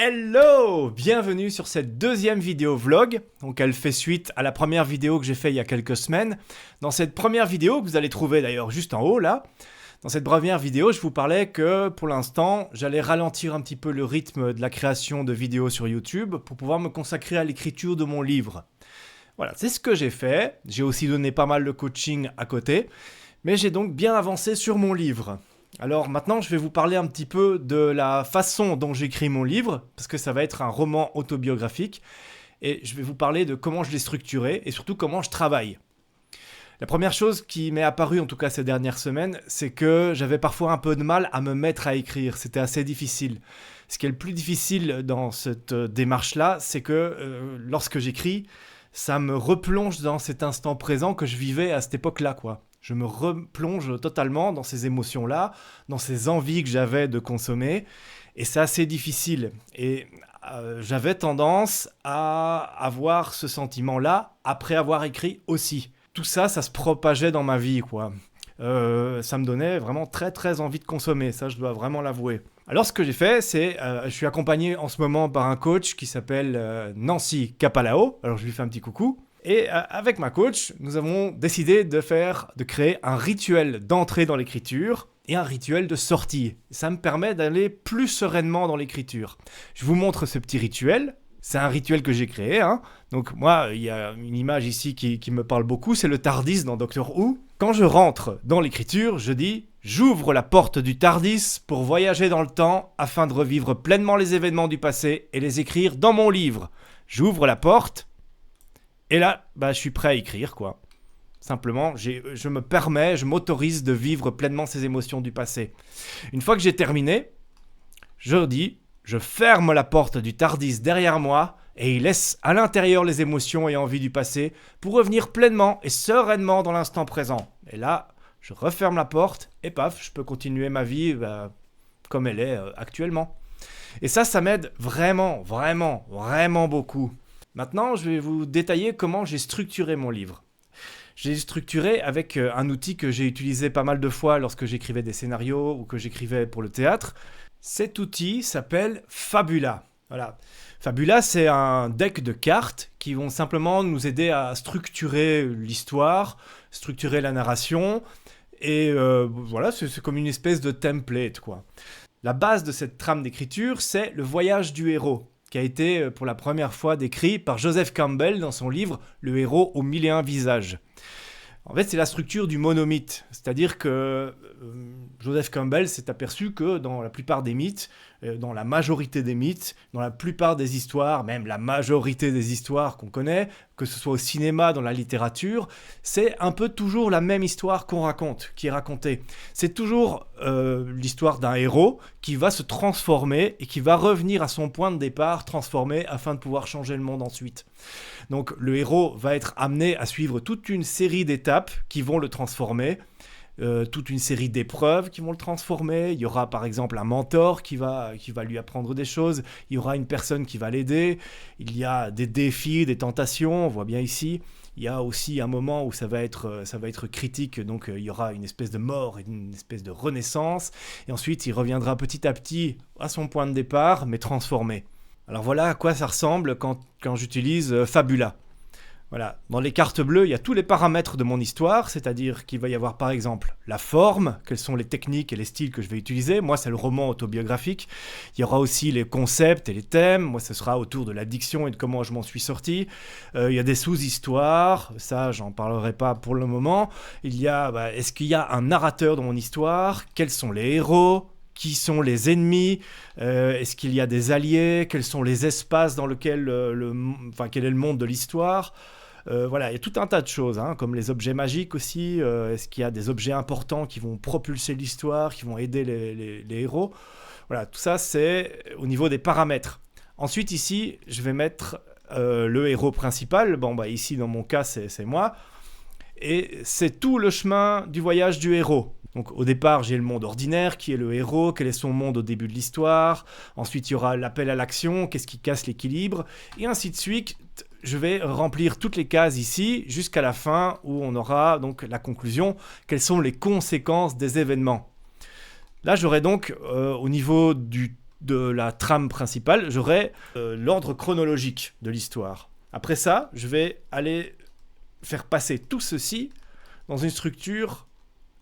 Hello! Bienvenue sur cette deuxième vidéo vlog. Donc elle fait suite à la première vidéo que j'ai fait il y a quelques semaines. Dans cette première vidéo, que vous allez trouver d'ailleurs juste en haut là, dans cette première vidéo, je vous parlais que pour l'instant, j'allais ralentir un petit peu le rythme de la création de vidéos sur YouTube pour pouvoir me consacrer à l'écriture de mon livre. Voilà, c'est ce que j'ai fait. J'ai aussi donné pas mal de coaching à côté, mais j'ai donc bien avancé sur mon livre. Alors maintenant, je vais vous parler un petit peu de la façon dont j'écris mon livre, parce que ça va être un roman autobiographique, et je vais vous parler de comment je l'ai structuré, et surtout comment je travaille. La première chose qui m'est apparue, en tout cas ces dernières semaines, c'est que j'avais parfois un peu de mal à me mettre à écrire, c'était assez difficile. Ce qui est le plus difficile dans cette démarche-là, c'est que lorsque j'écris, ça me replonge dans cet instant présent que je vivais à cette époque-là, quoi. Je me replonge totalement dans ces émotions-là, dans ces envies que j'avais de consommer, et c'est assez difficile. Et j'avais tendance à avoir ce sentiment-là après avoir écrit aussi. Tout ça, ça se propageait dans ma vie, quoi. Ça me donnait vraiment très très envie de consommer, ça je dois vraiment l'avouer. Alors ce que j'ai fait, c'est, je suis accompagné en ce moment par un coach qui s'appelle Nancy Capalao, alors je lui fais un petit coucou. Et avec ma coach, nous avons décidé de créer un rituel d'entrée dans l'écriture et un rituel de sortie. Ça me permet d'aller plus sereinement dans l'écriture. Je vous montre ce petit rituel. C'est un rituel que j'ai créé, hein. Donc moi, il y a une image ici qui me parle beaucoup, c'est le TARDIS dans Doctor Who. Quand je rentre dans l'écriture, je dis « J'ouvre la porte du TARDIS pour voyager dans le temps afin de revivre pleinement les événements du passé et les écrire dans mon livre. J'ouvre la porte. » Et là, je suis prêt à écrire, quoi. Simplement, je me permets, je m'autorise de vivre pleinement ces émotions du passé. Une fois que j'ai terminé, je dis, je ferme la porte du TARDIS derrière moi et il laisse à l'intérieur les émotions et envies du passé pour revenir pleinement et sereinement dans l'instant présent. Et là, je referme la porte et paf, je peux continuer ma vie comme elle est actuellement. Et ça m'aide vraiment, vraiment, vraiment beaucoup. Maintenant, je vais vous détailler comment j'ai structuré mon livre. J'ai structuré avec un outil que j'ai utilisé pas mal de fois lorsque j'écrivais des scénarios ou que j'écrivais pour le théâtre. Cet outil s'appelle Fabula. Voilà. Fabula, c'est un deck de cartes qui vont simplement nous aider à structurer l'histoire, structurer la narration. Et voilà, c'est comme une espèce de template, quoi. La base de cette trame d'écriture, c'est le voyage du héros, qui a été pour la première fois décrit par Joseph Campbell dans son livre « Le héros aux 1001 visages ». En fait, c'est la structure du monomythe, c'est-à-dire que Joseph Campbell s'est aperçu que dans la plupart des mythes, dans la majorité des mythes, dans la plupart des histoires, même la majorité des histoires qu'on connaît, que ce soit au cinéma, dans la littérature, c'est un peu toujours la même histoire qu'on raconte, qui est racontée. C'est toujours l'histoire d'un héros qui va se transformer et qui va revenir à son point de départ transformé afin de pouvoir changer le monde ensuite. Donc le héros va être amené à suivre toute une série d'étapes qui vont le transformer, toute une série d'épreuves qui vont le transformer. Il y aura par exemple un mentor qui va lui apprendre des choses, il y aura une personne qui va l'aider, il y a des défis, des tentations, on voit bien ici. Il y a aussi un moment où ça va être critique, donc il y aura une espèce de mort et une espèce de renaissance, et ensuite il reviendra petit à petit à son point de départ, mais transformé. Alors voilà à quoi ça ressemble quand j'utilise Fabula. Voilà. Dans les cartes bleues, il y a tous les paramètres de mon histoire, c'est-à-dire qu'il va y avoir par exemple la forme, quelles sont les techniques et les styles que je vais utiliser. Moi, c'est le roman autobiographique. Il y aura aussi les concepts et les thèmes. Moi, ce sera autour de la diction et de comment je m'en suis sorti. Il y a des sous-histoires. Ça, j'en parlerai pas pour le moment. Il y a, est-ce qu'il y a un narrateur dans mon histoire? Quels sont les héros? Qui sont les ennemis? Est-ce qu'il y a des alliés? Quels sont les espaces dans lesquels quel est le monde de l'histoire? Voilà, il y a tout un tas de choses, hein, comme les objets magiques aussi. Est-ce qu'il y a des objets importants qui vont propulser l'histoire, qui vont aider les héros? Voilà, tout ça, c'est au niveau des paramètres. Ensuite, ici, je vais mettre le héros principal. Ici, dans mon cas, c'est moi. Et c'est tout le chemin du voyage du héros. Donc au départ, j'ai le monde ordinaire, qui est le héros, quel est son monde au début de l'histoire. Ensuite, il y aura l'appel à l'action, qu'est-ce qui casse l'équilibre, et ainsi de suite. Je vais remplir toutes les cases ici, jusqu'à la fin, où on aura donc la conclusion, quelles sont les conséquences des événements. Là, j'aurai donc, au niveau du de la trame principale, j'aurai l'ordre chronologique de l'histoire. Après ça, je vais aller faire passer tout ceci dans une structure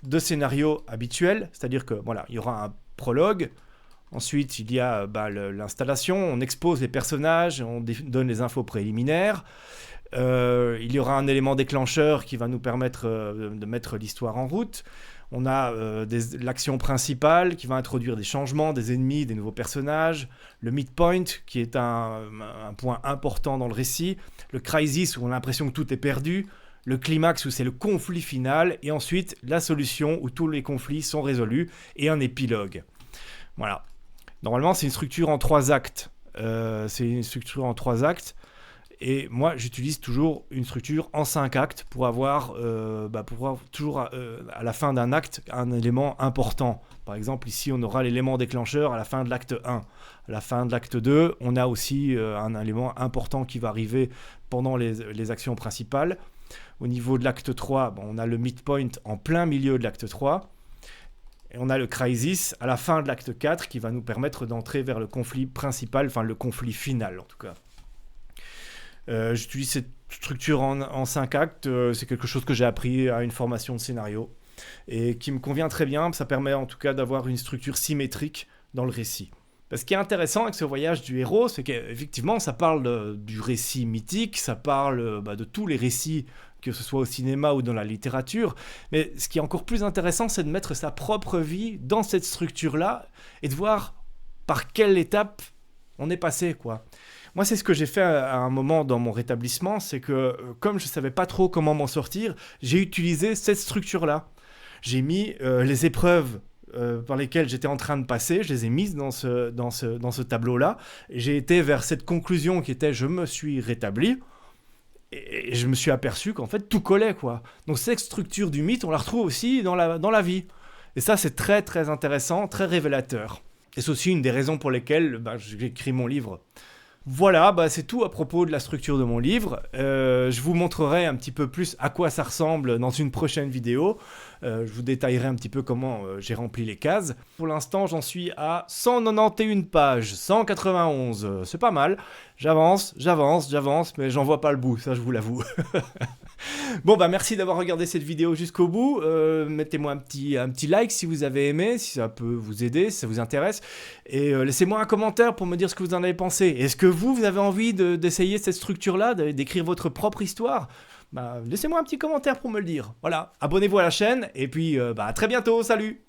de scénario habituel, c'est-à-dire que voilà, il y aura un prologue, ensuite il y a l'installation, on expose les personnages, on donne les infos préliminaires, il y aura un élément déclencheur qui va nous permettre de mettre l'histoire en route. On a l'action principale qui va introduire des changements, des ennemis, des nouveaux personnages. Le midpoint qui est un point important dans le récit. Le crisis où on a l'impression que tout est perdu. Le climax où c'est le conflit final. Et ensuite la solution où tous les conflits sont résolus. Et un épilogue. Voilà. Normalement c'est une structure en 3 actes. Et moi, j'utilise toujours une structure en 5 actes pour avoir toujours à la fin d'un acte un élément important. Par exemple, ici, on aura l'élément déclencheur à la fin de l'acte 1. À la fin de l'acte 2, on a aussi un élément important qui va arriver pendant les actions principales. Au niveau de l'acte 3, on a le midpoint en plein milieu de l'acte 3. Et on a le crisis à la fin de l'acte 4 qui va nous permettre d'entrer vers le conflit principal, enfin le conflit final en tout cas. J'utilise cette structure en 5 actes, c'est quelque chose que j'ai appris à une formation de scénario et qui me convient très bien, ça permet en tout cas d'avoir une structure symétrique dans le récit. Ce qui est intéressant avec ce voyage du héros, c'est qu'effectivement ça parle du récit mythique, ça parle de tous les récits, que ce soit au cinéma ou dans la littérature, mais ce qui est encore plus intéressant, c'est de mettre sa propre vie dans cette structure-là et de voir par quelle étape on est passé, quoi. Moi, c'est ce que j'ai fait à un moment dans mon rétablissement, c'est que comme je ne savais pas trop comment m'en sortir, j'ai utilisé cette structure-là. J'ai mis les épreuves par lesquelles j'étais en train de passer, je les ai mises dans ce tableau-là. J'ai été vers cette conclusion qui était « je me suis rétabli ». Et je me suis aperçu qu'en fait, tout collait, quoi. Donc cette structure du mythe, on la retrouve aussi dans la vie. Et ça, c'est très, très intéressant, très révélateur. Et c'est aussi une des raisons pour lesquelles j'ai écrit mon livre. Voilà, c'est tout à propos de la structure de mon livre. Je vous montrerai un petit peu plus à quoi ça ressemble dans une prochaine vidéo. Je vous détaillerai un petit peu comment j'ai rempli les cases. Pour l'instant, j'en suis à 191 pages, 191. C'est pas mal. J'avance, mais j'en vois pas le bout, ça je vous l'avoue. Bon, merci d'avoir regardé cette vidéo jusqu'au bout. Mettez-moi un petit like si vous avez aimé, si ça peut vous aider, si ça vous intéresse. Et laissez-moi un commentaire pour me dire ce que vous en avez pensé. Est-ce que vous avez envie d'essayer cette structure-là, d'écrire votre propre histoire ? Laissez-moi un petit commentaire pour me le dire. Voilà, abonnez-vous à la chaîne et puis à très bientôt, salut!